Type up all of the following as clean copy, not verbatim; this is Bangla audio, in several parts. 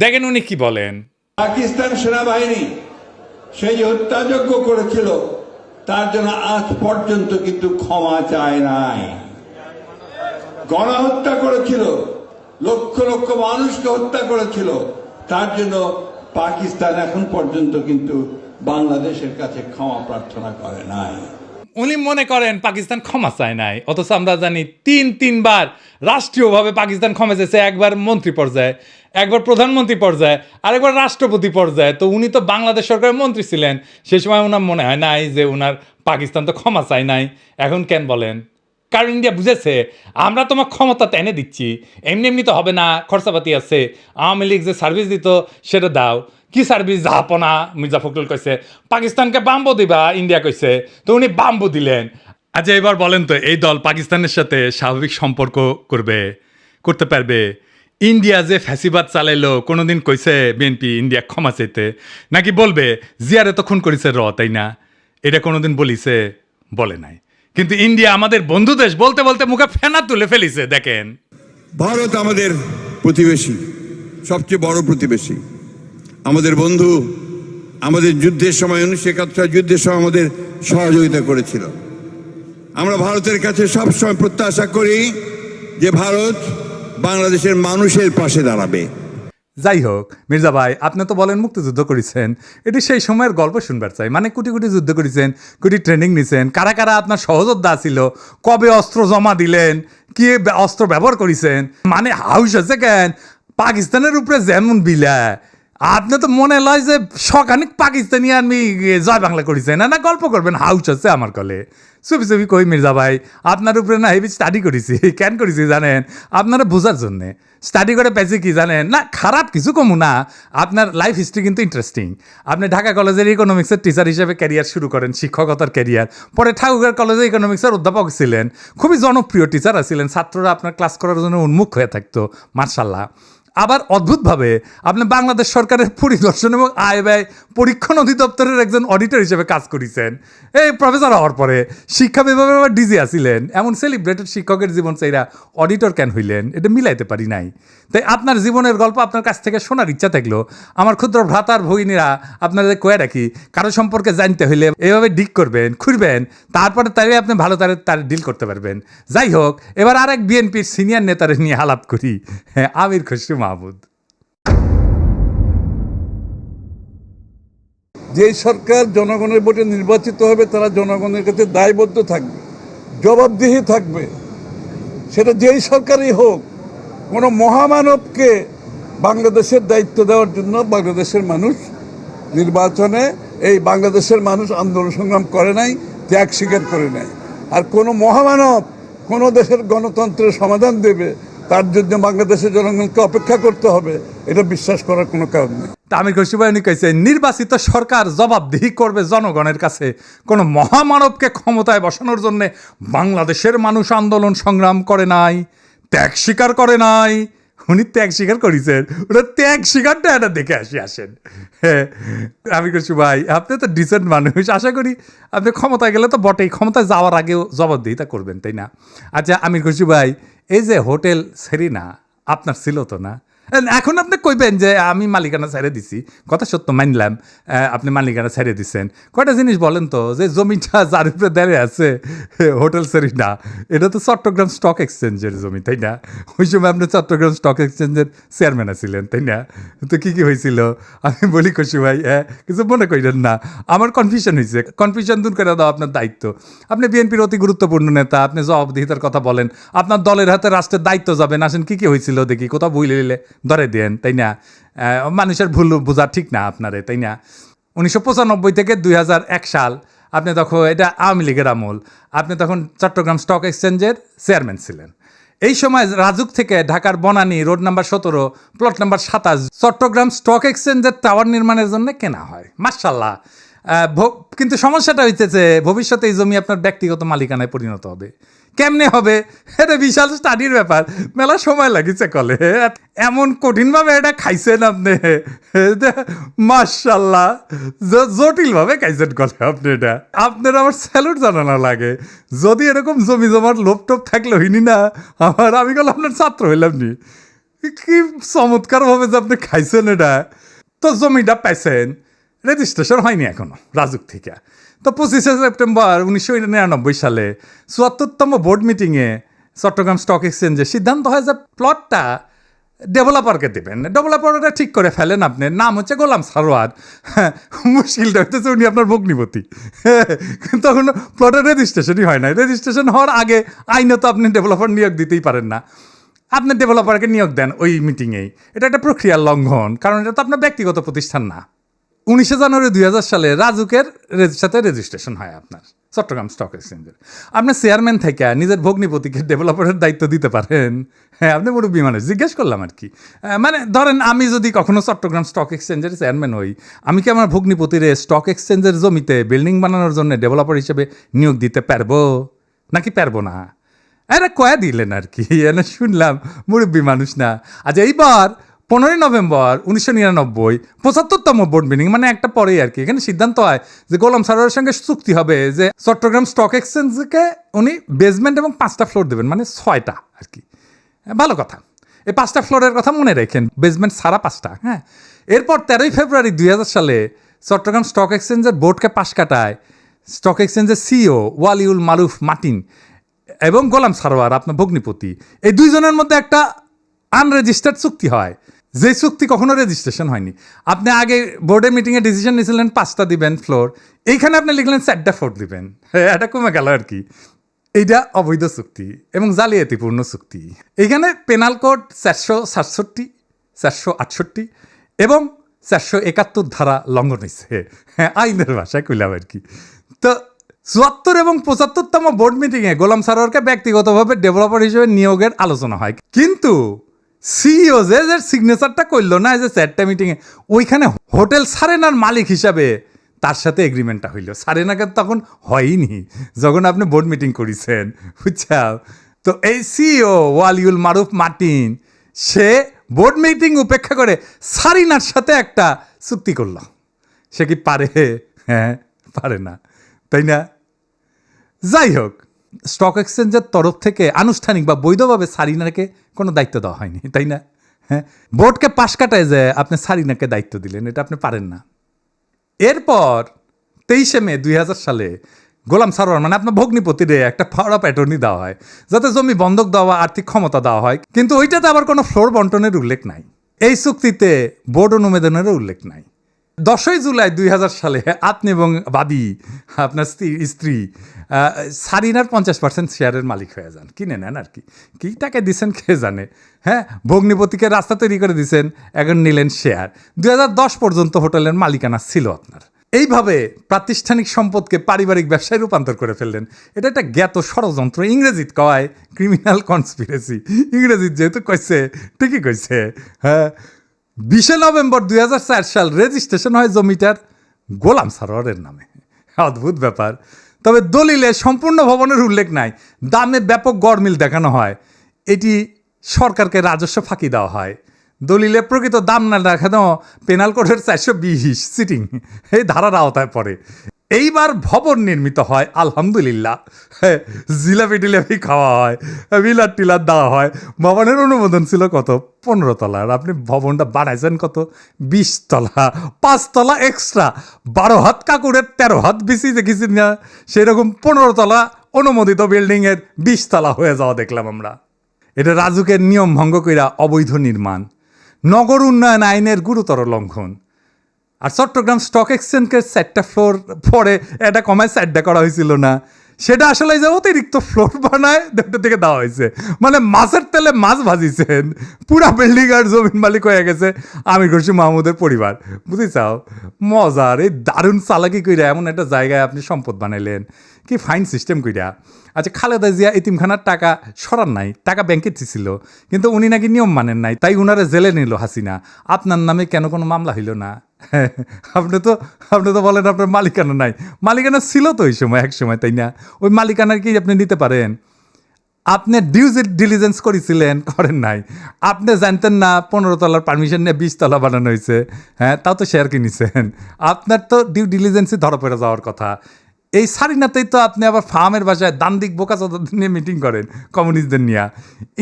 দেখেন উনি কি বলেন। পাকিস্তান সেনাবাহিনী সেই যে হত্যাযজ্ঞ করেছিল তার জন্য আজ পর্যন্ত কিন্তু ক্ষমা চায় নাই। গণহত্যা করেছিল, লক্ষ লক্ষ মানুষকে হত্যা করেছিল, তার জন্য পাকিস্তান এখন পর্যন্ত কিন্তু বাংলাদেশের কাছে ক্ষমা প্রার্থনা করে নাই। উনি মনে করেন পাকিস্তান ক্ষমা চায় নাই, অথচ আমরা জানি তিনবার রাষ্ট্রীয়ভাবে পাকিস্তান ক্ষমা চেয়েছে। একবার মন্ত্রী পর্যায়ে, একবার প্রধানমন্ত্রী পর্যায়ে, আরেকবার রাষ্ট্রপতি পর্যায়ে। তো উনি তো বাংলাদেশ সরকারের মন্ত্রী ছিলেন, সেই সময় ওনার মনে হয় নাই যে ওনার পাকিস্তান তো ক্ষমা চায় নাই। এখন কেন বলেন? কারণ ইন্ডিয়া বুঝেছে আমরা তোমার ক্ষমতা এনে দিচ্ছি, এমনি এমনি তো হবে না, খরচাপাতি আছে। আওয়ামী লীগ যে সার্ভিস দিত সেটা দাও। কি সার্ভিস? জাহাপনা। মির্জা ফখরুল কইছে পাকিস্তানকে বাম্বু দিবা, ইন্ডিয়া কইছে, তো উনি বাম্বু দিলেন। আচ্ছা এবার বলেন তো, এই দল পাকিস্তানের সাথে স্বাভাবিক সম্পর্ক করতে পারবে? ইন্ডিয়া যে ফ্যাসিবাদ চালাইলো, কোনোদিন কইছে বিএনপি ইন্ডিয়া ক্ষমা চাইতে? নাকি বলবে জিয়ারে তো খুন করেছে তাই না? এটা কোনোদিন বলিছে? বলে নাই। কিন্তু ইন্ডিয়া আমাদের বন্ধু দেশ বলতে বলতে মুখে ফেনা তুলে ফেলিছে। দেখেন, ভারত আমাদের প্রতিবেশী, সবচেয়ে বড় প্রতিবেশী, আমাদের বন্ধু। আমাদের যুদ্ধের সময় 1971 যুদ্ধের সময় আমাদের সহযোগিতা করেছিল। আমরা ভারতের কাছে সবসময় প্রত্যাশা করি যে ভারত বাংলাদেশের মানুষের পাশে দাঁড়াবে। যাই হোক মির্জা ভাই, আপনি তো বলেন মুক্তিযুদ্ধ করেছেন, এটি সেই সময়ের গল্প শুনবার চাই। মানে কোটি কোটি যুদ্ধ করেছেন, কোটি ট্রেনিং নিছেন, কারা কারা আপনার সহযোদ্ধা ছিল, কবে অস্ত্র জমা দিলেন, কি অস্ত্র ব্যবহার করেছেন, মানে হাউস আছে কেন পাকিস্তানের উপরে যেমন বিলা। আপনি তো মনে লয় যে সখানিক পাকিস্তানি আমি জয় বাংলা করেছেন, না গল্প করবেন হাউস আছে আমার কলে। চুপি চুপি কই মির্জা ভাই, আপনার উপরে না হেবি স্টাডি করেছি। কেন করেছি জানেন? আপনারা বোঝার জন্যে স্টাডি করে পেয়েছি কি জানেন? না খারাপ কিছু কমু না, আপনার লাইফ হিস্ট্রি কিন্তু ইন্টারেস্টিং। আপনি ঢাকা কলেজের ইকোনমিক্সের টিচার হিসেবে ক্যারিয়ার শুরু করেন, শিক্ষকতার ক্যারিয়ার। পরে ঠাকুরগাঁও কলেজে ইকোনমিক্সের অধ্যাপক ছিলেন, খুবই জনপ্রিয় টিচার ছিলেন, ছাত্ররা আপনার ক্লাস করার জন্য উন্মুখ হয়ে থাকতো, মার্শাল্লাহ। আবার অদ্ভুতভাবে আপনি বাংলাদেশ সরকারের পরিদর্শন এবং আয় ব্যয় পরীক্ষণ অধিদপ্তরের একজন অডিটর হিসেবে কাজ করেছেন। এই প্রফেসর হওয়ার পরে শিক্ষা বিভাগে আবার ডিজি আসিলেন। এমন সেলিব্রেটেড শিক্ষকের জীবন চাইরা অডিটর কেন হইলেন? এটা মিলাইতে পারি নাই। তাই আপনার জীবনের গল্প আপনার কাছ থেকে শোনার ইচ্ছা থাকলো, আমার ক্ষুদ্র ভ্রাতার ভগিনীরা আপনাদের কয়ে রাখি, কারো সম্পর্কে জানতে হইলে এভাবে ডিক করবেন, খুঁড়বেন, তারপরে তাই আপনি ভালো তার ডিল করতে পারবেন। যাই হোক, এবার আর এক বিএনপির সিনিয়র নেতারে নিয়ে আলাপ করি, হ্যাঁ, আমির খসরু মাহমুদ। যে সরকার জনগণের ভোটে নির্বাচিত হবে তারা জনগণের কাছে দায়বদ্ধ থাকবে, জবাবদিহি থাকবে। সেটা যেই সরকারই হোক, কোনো মহামানবকে বাংলাদেশের দায়িত্ব দেওয়ার জন্য বাংলাদেশের মানুষ নির্বাচনে, এই বাংলাদেশের মানুষ আন্দোলন সংগ্রাম করে নাই, ত্যাগ স্বীকার করে নাই। আর কোনো মহামানব কোনো দেশের গণতন্ত্রের সমাধান দেবে, তার জন্য বাংলাদেশের জনগণকে অপেক্ষা করতে হবে, এটা বিশ্বাস করার কোনো কারণ নেই। আমির খসরু ভাই উনি কইছে নির্বাচিত সরকার জবাবদিহি করবে জনগণের কাছে, কোনো মহামানবকে ক্ষমতায় বসানোর জন্য বাংলাদেশের মানুষ আন্দোলন সংগ্রাম করে নাই, ত্যাগ স্বীকার করে নাই। উনি ত্যাগ স্বীকার করেছেন, ওটা ত্যাগ স্বীকারটা এটা দেখে আসেন। হ্যাঁ, আমির খসরু ভাই আপনি তো ডিসেন্ট মানুষ, আশা করি আপনি ক্ষমতায় গেলে তো বটেই, ক্ষমতায় যাওয়ার আগেও জবাবদিহিতা করবেন, তাই না? আচ্ছা আমির খসরু ভাই, এই যে হোটেল সেরিনা আপনার ছিল তো না? এখন আপনি কইবেন যে আমি মালিকানা ছেড়ে দিছি, কথা সত্য মানলাম, আপনি মালিকানা ছেড়ে দিচ্ছেন। কয়টা জিনিস বলেন তো, যে জমিটা যার উপরে দাঁড়িয়ে আছে হোটেল সেরিনা, এটা তো চট্টগ্রাম স্টক এক্সচেঞ্জের জমি, তাই না? ওই সময় আপনি চট্টগ্রাম স্টক এক্সচেঞ্জের চেয়ারম্যান ছিলেন, তাই না? তো কী কী হয়েছিল আমি বলি খুশি ভাই, কিছু মনে করেন না, আমার কনফিউশন হয়েছে, কনফিউশন দূর করে দাও আপনার দায়িত্ব। আপনি বিএনপির অতি গুরুত্বপূর্ণ নেতা, আপনি জবাবদিহিতার কথা বলেন, আপনার দলের হাতে রাষ্ট্রের দায়িত্ব যাবেন, আসেন কী কী হয়েছিল দেখি, কোথাও ভুল হইলে ধরে দেন, তাই না? মানুষের ভুল বোঝা ঠিক না আপনারে, তাই না? 1995 থেকে 2001 সাল আপনি তখন, এটা আওয়ামী লীগের আমল, আপনি তখন চট্টগ্রাম স্টক এক্সচেঞ্জের চেয়ারম্যান ছিলেন। এই সময় রাজুক থেকে ঢাকার Banani road number 17 plot number 27 Chattogram stock এক্সচেঞ্জের টাওয়ার নির্মাণের জন্য কেনা হয়, মাশাআল্লাহ। কিন্তু সমস্যাটা হইতেছে ভবিষ্যতে এই জমি আপনার ব্যক্তিগত মালিকানায় পরিণত হবে। কেমনে হবে? এটা বিশাল স্টাডির ব্যাপার, মেলা সময় লাগিছে কলে, এমন কঠিনভাবে এটা খাইছেন আপনি, মাশাআল্লাহ, জটিলভাবে খাইছেন কলে আপনি। এটা আপনার আমার স্যালুট জানানো লাগে। যদি এরকম জমি জমার লোভ টোপ থাকলে হইনি না, আমি গেল আপনার ছাত্র হইলাম নি। কি চমৎকার ভাবে যে আপনি খাইছেন এটা। তো জমিটা পাইছেন, রেজিস্ট্রেশন হয়নি এখনো রাজুক থেকে। তো 25শে সেপ্টেম্বর 1999 সালে ৭৪তম বোর্ড মিটিংয়ে চট্টগ্রাম স্টক এক্সচেঞ্জে সিদ্ধান্ত হয় যে প্লটটা ডেভেলপারকে দেবেন। ডেভেলপারটা ঠিক করে ফেলেন, আপনার নাম হচ্ছে গোলাম সারোয়ার। হ্যাঁ, মুশকিলটা হইতেছে উনি আপনার ভগ্নিপতি। তখন প্লটের রেজিস্ট্রেশনই হয় না। রেজিস্ট্রেশন হওয়ার আগে আইনত আপনি ডেভেলপার নিয়োগ দিতেই পারেন না। আপনি ডেভেলপারকে নিয়োগ দেন ওই মিটিংয়েই, এটা একটা প্রক্রিয়ার লঙ্ঘন, কারণ এটা তো আপনার ব্যক্তিগত প্রতিষ্ঠান না। 19শে জানুয়ারি 2000 সালে রাজুকের সাথে রেজিস্ট্রেশন হয় আপনার চট্টগ্রাম স্টক এক্সচেঞ্জের। আপনি চেয়ারম্যান থেকে নিজের ভগ্নিপতিকে ডেভেলপারের দায়িত্ব দিতে পারেন? হ্যাঁ, আপনি মুরব্বী মানুষ, জিজ্ঞেস করলাম আর কি। মানে ধরেন আমি যদি কখনো চট্টগ্রাম স্টক এক্সচেঞ্জের চেয়ারম্যান হই, আমি কি আমার ভগ্নিপতিরে স্টক এক্সচেঞ্জের জমিতে বিল্ডিং বানানোর জন্য ডেভেলপার হিসেবে নিয়োগ দিতে পারবো নাকি পারবো না? এরা কয়া দিলেন আর কি, এনে শুনলাম মুরব্বী মানুষ না। আজ এইবার 15 নভেম্বর 1999 75তম বোর্ড মিটিং, মানে একটা পরেই আর কি, এখানে সিদ্ধান্ত হয় যে গোলাম সারোয়ারের সঙ্গে চুক্তি হবে যে চট্টগ্রাম স্টক এক্সচেঞ্জকে উনি বেসমেন্ট এবং 5টা ফ্লোর দেবেন, মানে 6টা আর কি। ভালো কথা, এই 5টা ফ্লোরের কথা মনে রাখেন, বেসমেন্ট সারা 5টা। হ্যাঁ, এরপর 13 ফেব্রুয়ারি 2000 সালে চট্টগ্রাম স্টক এক্সচেঞ্জের বোর্ডকে পাশ কাটায় স্টক এক্সচেঞ্জের সিইও ওয়ালিউল মারুফ মার্টিন এবং গোলাম সারোয়ার আপনার ভগ্নিপতি। এই দুইজনের মধ্যে একটা আনরেজিস্টার্ড চুক্তি হয়, যে চুক্তি কখনো রেজিস্ট্রেশন হয়নি। আপনি আগে বোর্ডের মিটিংয়ে ডিসিশন নিয়েছিলেন 5টা দিবেন ফ্লোর, এইখানে আপনি লিখলেন 4টা ফ্লোর দিবেন। এটা কমে গেল আর কি। এইটা অবৈধ চুক্তি এবং জালিয়াতিপূর্ণ চুক্তি। এইখানে পেনাল কোড 467, 468 এবং 471 ধারা লঙ্ঘন হয়েছে। হ্যাঁ, আইনের ভাষায় কইলাম আর কি। তো 74 এবং 75তম বোর্ড মিটিংয়ে গোলাম সারোয়ারকে ব্যক্তিগতভাবে ডেভেলপার হিসেবে নিয়োগের আলোচনা হয়, কিন্তু সিইও যে সিগনেচারটা করলো না যে 4টা মিটিংয়ে, ওইখানে হোটেল সারেনার মালিক হিসাবে তার সাথে এগ্রিমেন্টটা হইল। সারেনাকে তখন হয়নি যখন আপনি বোর্ড মিটিং করেছেন, বুঝছাও। তো এই সিইও ওয়ালিউল মারুফ মার্টিন সে বোর্ড মিটিং উপেক্ষা করে সারিনার সাথে একটা চুক্তি করলো। সে কি পারে? হ্যাঁ, পারে না, তাই না? যাই হোক, স্টক এক্সচেঞ্জের তরফ থেকে আনুষ্ঠানিক বা বৈধভাবে সারিনাকে কোনো দায়িত্ব দেওয়া হয়নি, তাই না? হ্যাঁ, বোর্ডকে পাশ কাটায় যে আপনি সারিনাকে দায়িত্ব দিলেন, এটা আপনি পারেন না। এরপর 23শে মে 2000 সালে গোলাম সারোয়ার মানে আপনার ভগ্নিপতিরে একটা পাওয়ার অফ অ্যাটর্নি দেওয়া হয়, যাতে জমি বন্ধক দেওয়া, আর্থিক ক্ষমতা দেওয়া হয়, কিন্তু ওইটাতে আবার কোনো ফ্লোর বন্টনের উল্লেখ নাই। এই চুক্তিতে বোর্ড অনুমোদনেরও উল্লেখ নাই। 10 জুলাই 2000 সালে আপনি এবং বাদী আপনার স্ত্রী সারিনার 50% শেয়ারের মালিক হয়ে যান, কিনে নেন আর কি। কী টাকা দিচ্ছেন কে জানে। হ্যাঁ, ভগ্নিপতিকে রাস্তা তৈরি করে দিচ্ছেন, এখন নিলেন শেয়ার। 2010 পর্যন্ত হোটেলের মালিকানা ছিল আপনার। এইভাবে প্রাতিষ্ঠানিক সম্পদকে পারিবারিক ব্যবসায় রূপান্তর করে ফেললেন। এটা একটা জ্ঞাত ষড়যন্ত্র, ইংরেজিত কয় ক্রিমিনাল কনস্পিরেসি। ইংরেজিত যেহেতু কইছে, ঠিকই কইছে। হ্যাঁ, 20শে নভেম্বর 2004 সাল রেজিস্ট্রেশন হয় জমিটার গোলাম সারোয়ারের নামে। অদ্ভুত ব্যাপার। তবে দলিলে সম্পূর্ণ ভবনের উল্লেখ নাই, দামে ব্যাপক গড়মিল দেখানো হয়। এটি সরকারকে রাজস্ব ফাঁকি দেওয়া হয়। দলিলে প্রকৃত দাম না দেখানো পেনাল কোডের 420 সিটিং এই ধারার আওতায় পড়ে। এইবার ভবন নির্মিত হয়, আলহামদুলিল্লাহ। জিলাপি টিলাপি খাওয়া হয়, বিলার টিলার দেওয়া হয়। ভবনের অনুমোদন ছিল কত? 15 তলার। আপনি ভবনটা বানাইছেন কত? 20 তলা, 5 তলা এক্সট্রা। 12 হাত কাকুরের 13 হাত বেশি দেখেছি না, সেরকম 15 তলা অনুমোদিত বিল্ডিংয়ের 20 তলা হয়ে যাওয়া দেখলাম আমরা। এটা রাজুকের নিয়ম ভঙ্গ কইরা অবৈধ নির্মাণ, নগর উন্নয়ন আইনের গুরুতর লঙ্ঘন। আর চট্টগ্রাম স্টক এক্সচেঞ্জের 4টা ফ্লোর পরে এটা কমায় 4টা করা হয়েছিল না, সেটা আসলে যে অতিরিক্ত ফ্লোর বানায় দেড়টা থেকে দেওয়া হয়েছে। মানে মাছের তেলে মাছ ভাজিছেন, পুরা বিল্ডিং আর জমিন মালিক হয়ে গেছে আমির খুরশি মাহমুদের পরিবার। বুঝেছাও? মজার এই দারুণ চালাকি কইরা এমন একটা জায়গায় আপনি সম্পদ বানাইলেন, কি ফাইন সিস্টেম কইরা। আচ্ছা, খালেদা জিয়া এতিমখানার টাকা সরান নাই, টাকা ব্যাংকে ছিল, কিন্তু উনি নাকি নিয়ম মানেন নাই, তাই উনারে জেলে নিল হাসিনা। আপনার নামে কেন কোনো মামলা হইল না? আপনি তো বলেন আপনার মালিকানা নাই। মালিকানা ছিল তো ওই সময়, এক সময়, তাই না? ওই মালিকানার কি আপনি নিতে পারেন? আপনি ডিউ ডিলিজেন্স করেছিলেন? করেন নাই। আপনি জানতেন না 15 তলার পারমিশন নিয়ে 20 তলা বানানো হয়েছে? হ্যাঁ, তাও তো শেয়ার কিনেছেন। আপনার তো ডিউ ডিলিজেন্সই ধরা পড়ে যাওয়ার কথা। এই সারিনাতেই তো আপনি আবার ফার্মের বাসায় দান্দিক বোকা চোদাদের নিয়ে মিটিং করেন, কমিউনিস্টদের নিয়ে।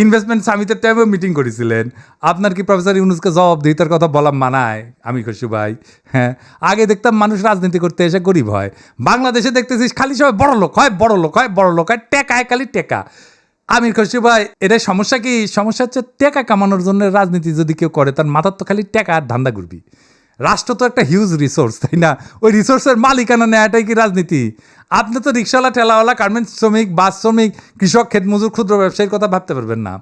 ইনভেস্টমেন্ট সামিটের টাইমেও মিটিং করেছিলেন। আপনার কি প্রফেসর ইউনুসকে জবাবদিহিতার কথা বলা মানায়? আমি খুশি ভাই। হ্যাঁ, আগে দেখতাম মানুষ রাজনীতি করতে এসে গরিব হয়, বাংলাদেশে দেখতেছিস খালি সবাই বড় লোক হয়, বড় লোক হয়, বড় লোক হয়, টেকায় খালি টেকা। আমির খুশি ভাই, এটাই সমস্যা কি? সমস্যা হচ্ছে টেকা কামানোর জন্য রাজনীতি যদি কেউ করে, তার মাথার তো খালি টেকা আর ধান্দা ঘুরবি। রাষ্ট্র তো একটা হিউজ রিসোর্স, তাই না? ওই রিসোর্সের মালিকানা নেওয়াটাই কি রাজনীতি? আপনি তো রিক্সাওয়ালা, ঠেলাওয়ালা, গার্মেন্টস শ্রমিক, বাস শ্রমিক, কৃষক, ক্ষেতমজুর, ক্ষুদ্র ব্যবসায়ীর কথা ভাবতে পারবেন না।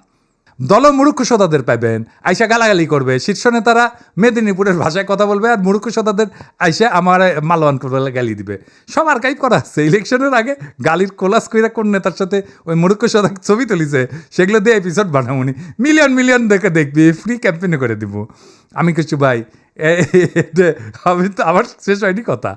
দল মুরুক্ষ সদাদের পাবেন, আইসা গালাগালি করবে। শীর্ষ নেতারা মেদিনীপুরের ভাষায় কথা বলবে, আর মুরুক্ষ সদাদের আইসা আমার মালওয়ান করবে, গালি দিবে। সব আর্কাইভ করা আছে। ইলেকশনের আগে গালির কোলাস কইরা কোন নেতার সাথে ওই মুরুক্ষ সদা ছবি তুলিছে, সেগুলো দিয়ে এপিসোড বানাবনি। মিলিয়ন মিলিয়ন দেখে দেখবি, ফ্রি ক্যাম্পেইনে করে দিব। আমি কিছু ভাই, আমি তো আমার শেষ হয়নি কথা,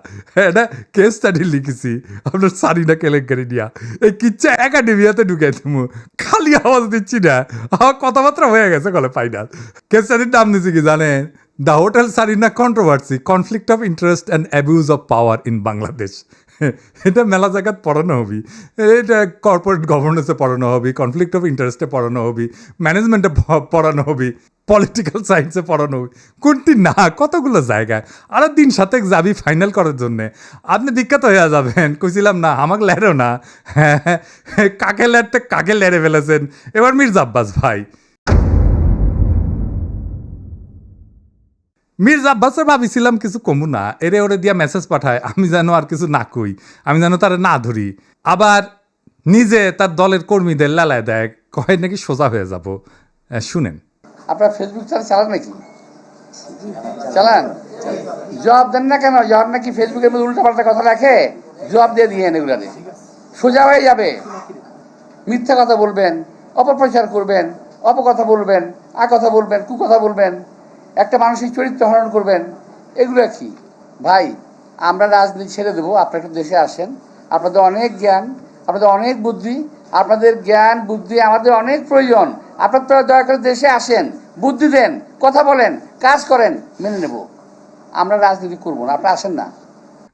এটা কেস স্টাডি লিখেছি আপনার সারিনা কেলেঙ্কারি নিয়া। এই কিচ্ছা একাডেমিয়াতে ঢুকাই দেবো, খালি আওয়াজ দিচ্ছি না, আমার কথাবার্তা হয়ে গেছে কলে ফাইনাল। কেস স্টাডির নাম দিচ্ছি কি জানেন? The hotel Sarina controversy, conflict of interest and abuse of power in Bangladesh. এটা মেলা জায়গাত পড়ানো হবি, এটা কর্পোরেট গভর্নেন্সে পড়ানো হবি, কনফ্লিক্ট অফ ইন্টারেস্টে পড়ানো হবি, ম্যানেজমেন্টে পড়ানো হবি, পলিটিক্যাল সায়েন্সে পড়ানো হবি। কোনটি না, কতগুলো জায়গায়। আরও দিন সাথে যাবি ফাইনাল করার জন্যে, আপনি বিখ্যাত হয়ে যাবেন। কইছিলাম না আমাকে লেরো না, হ্যাঁ কাকে লেরতে কাকে লেরে ফেলেছেন এবার মির্জা আব্বাস ভাই। মির্জা আব্বাসের ভাবিছিলাম কিছু কমু না, এরে ওরে দিয়া মেসেজ পাঠায়, আমি যেন আর কিছু না কই, আমি যেন তারা না ধরি। আবার নিজে তার দলের কর্মীদের লালায় দেয়, কয় নাকি সোজা হয়ে যাব। শুনেন, আপনার ফেসবুক চালান নাকি? চালান, জবাব দেন না কেন? জবাব নাকি ফেসবুকের মধ্যে উল্টাপাল্টা কথা রাখে, জবাব দিয়ে দিয়ে এগুলো সোজা হয়ে যাবে। মিথ্যা কথা বলবেন, অপপ্রচার করবেন, অপকথা বলবেন, কথা বলবেন, কুকথা বলবেন, একটা মানসিক চরিত্র হরণ করবেন, এগুলো কি ভাই? আমরা রাজনীতি ছেড়ে দেবো, আপনারা একটু দেশে আসেন। আপনাদের অনেক জ্ঞান, আপনাদের অনেক বুদ্ধি, আপনাদের জ্ঞান বুদ্ধি আমাদের অনেক প্রয়োজন। আপনারা দয়া করে দেশে আসেন, বুদ্ধি দেন, কথা বলেন, কাজ করেন, মেনে নেব। আমরা রাজনীতি করবো না, আপনারা আসেন না।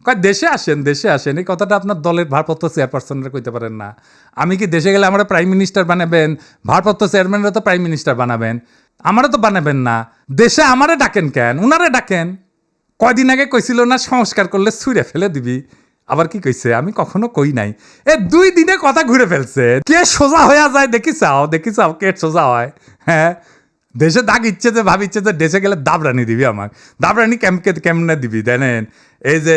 কয় দেশে আসেন, দেশে আসেন, এই কথাটা আপনার দলের ভারপ্রাপ্ত চেয়ারপারসনরা কইতে পারেন না? আমি কি দেশে গেলে আমরা প্রাইম মিনিস্টার বানাবেন? ভারপ্রাপ্ত চেয়ারম্যানরা তো প্রাইম মিনিস্টার বানাবেন, আমারও তো বানাবেন না। দেশে আমারে ডাকেন কেন? উনারে ডাকেন। কয়দিন আগে কইছিল না সংস্কার করলে ছুঁড়ে ফেলে দিবি, আবার কি কইছে? আমি কখনো কই নাই। 2 দিনে কথা ঘুরে ফেলছে। কে সোজা হয়ে যায় দেখি চাও কে সোজা হয়। হ্যাঁ, দেশে দাগ ইচ্ছে যে ভাবিচ্ছে যে দেশে গেলে দাবরানি দিবি, আমার দাবরানি কেমনে দিবি জানেন? এই যে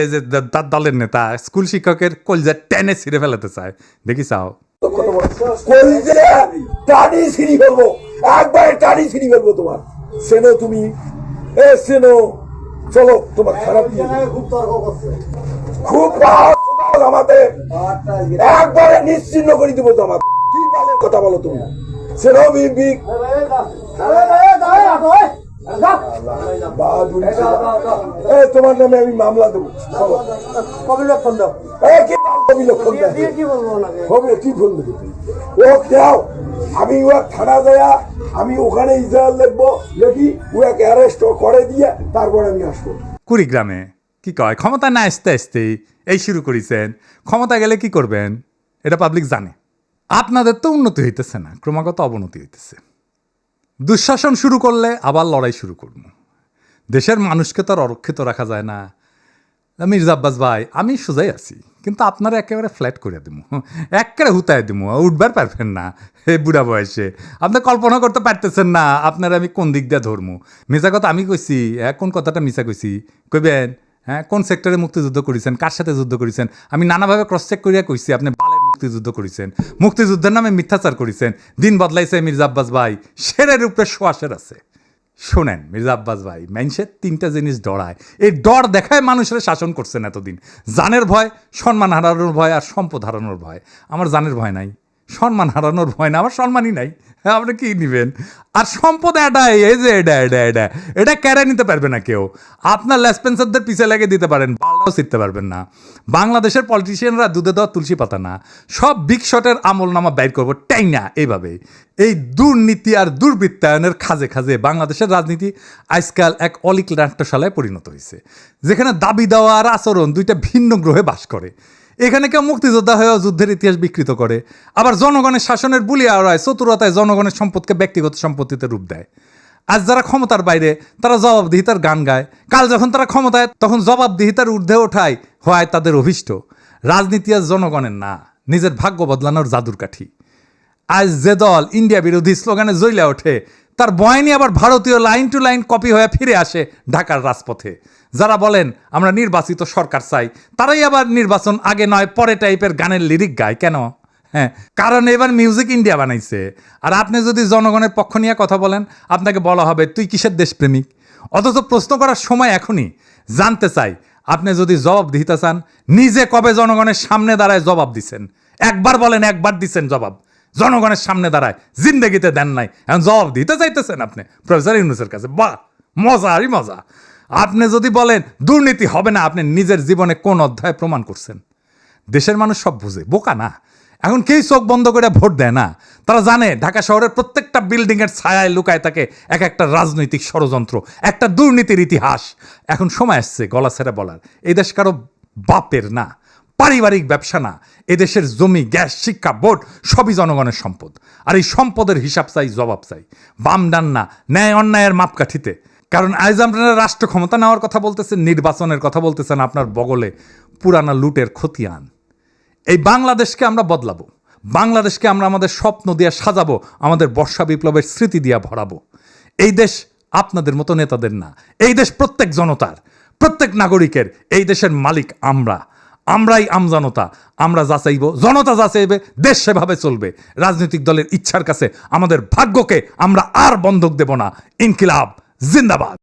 তার দলের নেতা স্কুল শিক্ষকের কলজা টেনে ছিঁড়ে ফেলাতে চায়, দেখি চাও। টানি ছিঁড়ি ফেলবো, একবারে টানি ছিঁড়ি ফেলবো তোমার। সেনো তুমি, সেনো চলো, তোমার খারাপ খুব আমাদের একবারে নিশ্চিন্ন করে দিব তোমার। কি কথা বলো তুমি? সেনো বিগ তোমার নামে আমি মামলা দেবো। আমি থানা যায়া আমি ওখানে ইসরায়েল লিখবো, লিখি ওকে অ্যারেস্ট করে দিয়ে তারপরে আমি আসবো। কুড়িগ্রামে কি কয়, ক্ষমতা না আসতে আসতেই এই শুরু করেছেন। ক্ষমতা গেলে কি করবেন এটা পাবলিক জানে। আপনাদের তো উন্নতি হইতেছে না, ক্রমাগত অবনতি হইতেছে। দুঃশাসন শুরু করলে আবার লড়াই শুরু করব। দেশের মানুষকে তো আর অরক্ষিত রাখা যায় না। মির্জা আব্বাস ভাই, আমি সোজাই আছি, কিন্তু আপনারা একেবারে ফ্ল্যাট করে দিব, একেবারে হুতায় দিব, উঠবার পারবেন না। এই বুড়া বয়সে আপনি কল্পনা করতে পারতেছেন না আপনারা আমি কোন দিক দিয়ে ধরবো। মিশা কথা আমি কইছি, কোন কথাটা মিশা কইছি কইবেন? হ্যাঁ, কোন সেক্টরে মুক্তিযুদ্ধ করেছেন, কার সাথে যুদ্ধ করেছেন? আমি নানাভাবে ক্রস চেক করিয়া কইছি আপনি বালের মুক্তিযুদ্ধ করেছেন, মুক্তিযুদ্ধের নামে মিথ্যাচার করেছেন। দিন বদলাইছে মির্জা আব্বাস ভাই, শেরের উপরে শোয়াশের আছে। শোনেন মির্জা আব্বাস ভাই, মানুষের 3টা জিনিস ডরায়, এই ডর দেখায় মানুষের শাসন করছেন এতদিন। জানের ভয়, সম্মান হারানোর ভয়, আর সম্পদ হারানোর ভয়। আমার জানের ভয় নাই, সম্মান হারানোর ভয় না, আমার সম্মানই নাই। হ্যাঁ, আপনি কি নিবেন? আর সম্পদ এটাই, এই যে এটা কেড়ে নিতে পারবে না কেউ। আপনার লেসপেন্সারদের পিছে লেগে দিতে পারেন, বালটাও শিখতে পারবেন না। বাংলাদেশের পলিটিশিয়ানরা দুধে দেওয়া তুলসী পাতা না, সব বিগ শটের আমল নামা বাইর করবো টাই না। এইভাবে এই দুর্নীতি আর দুর্বৃত্তায়নের খাজে খাজে বাংলাদেশের রাজনীতি আজকাল এক অলিক নাট্যশালায় পরিণত হয়েছে, যেখানে দাবি দেওয়া আর আচরণ 2টা ভিন্ন গ্রহে বাস করে। এখানে কেউ মুক্তিযোদ্ধা হয়েও যুদ্ধের ইতিহাস বিকৃত করে, আবার জনগণের শাসনের বুলি আওড়ায়, চতুরতায় জনগণের সম্পদকে ব্যক্তিগত সম্পত্তিতে রূপ দেয়। আজ যারা ক্ষমতার বাইরে তারা জবাবদিহিতার গান গায়, কাল যখন তারা ক্ষমতায় তখন জবাবদিহিতার ঊর্ধ্বে ওঠায় হয় তাদের অভিষ্ট। রাজনীতি আজ জনগণের না, নিজের ভাগ্য বদলানোর জাদুর কাঠি। আজ যে দল ইন্ডিয়া বিরোধী স্লোগানে জ্বলে ওঠে তার বয়ানি আবার ভারতীয় লাইন টু লাইন কপি হয়ে ফিরে আসে ঢাকার রাজপথে। যারা বলেন আমরা নির্বাচিত সরকার চাই, তারাই আবার নির্বাচন আগে নয় পরে টাইপের গানের লিরিক গায় কেন? হ্যাঁ, কারণ এবার মিউজিক ইন্ডিয়া বানাইছে। আর আপনি যদি জনগণের পক্ষ নিয়ে কথা বলেন, আপনাকে বলা হবে তুই কিসের দেশপ্রেমিক। অথচ প্রশ্ন করার সময় এখনই। জানতে চাই, আপনি যদি জবাব দিতে চান, নিজে কবে জনগণের সামনে দাঁড়ায় জবাব দিছেন? একবার বলেন, একবার দিচ্ছেন জবাব? জনগণের সামনে দাঁড়ায় জিন্দেগিতে দেন নাই, এখন জবাব দিতে চাইতেছেন আপনি প্রফেসর ইউনূসের কাছে। বাহ, মজা আরই মজা। আপনি যদি বলেন দুর্নীতি হবে না, আপনি নিজের জীবনে কোন অধ্যায় প্রমাণ করছেন? দেশের মানুষ সব বুঝে, বোকা না। এখন কেউ চোখ বন্ধ করে ভোট দেয় না। তারা জানে ঢাকা শহরের প্রত্যেকটা বিল্ডিংয়ের ছায়ায় লুকায় থাকে এক একটা রাজনৈতিক ষড়যন্ত্র, একটা দুর্নীতির ইতিহাস। এখন সময় আসছে গলা ছেড়ে বলার, এই দেশ কারো বাপের না, পারিবারিক ব্যবসা না। এদেশের জমি, গ্যাস, শিক্ষা, ভোট সবই জনগণের সম্পদ। আর এই সম্পদের হিসাব চাই, জবাব চাই, বাম ডান না, ন্যায় অন্যায়ের মাপকাঠিতে। কারণ আজ আপনারা রাষ্ট্র ক্ষমতা নেওয়ার কথা বলতেছেন, নির্বাচনের কথা বলতেছেন, আপনার বগলে পুরানা লুটের খতিয়ান। এই বাংলাদেশকে আমরা বদলাবো, বাংলাদেশকে আমরা আমাদের স্বপ্ন দিয়ে সাজাবো, আমাদের বর্ষা বিপ্লবের স্মৃতি দিয়ে ভরাবো। এই দেশ আপনাদের মতো নেতাদের না, এই দেশ প্রত্যেক জনতার, প্রত্যেক নাগরিকের। এই দেশের মালিক আমরাই আমজনতা। আমরা যাচাইব, জনতা যাচাইবে, দেশ সেভাবে চলবে। রাজনৈতিক দলের ইচ্ছার কাছে আমাদের ভাগ্যকে আমরা আর বন্ধক দেব না। ইনকিলাব জিন্দাবাদ।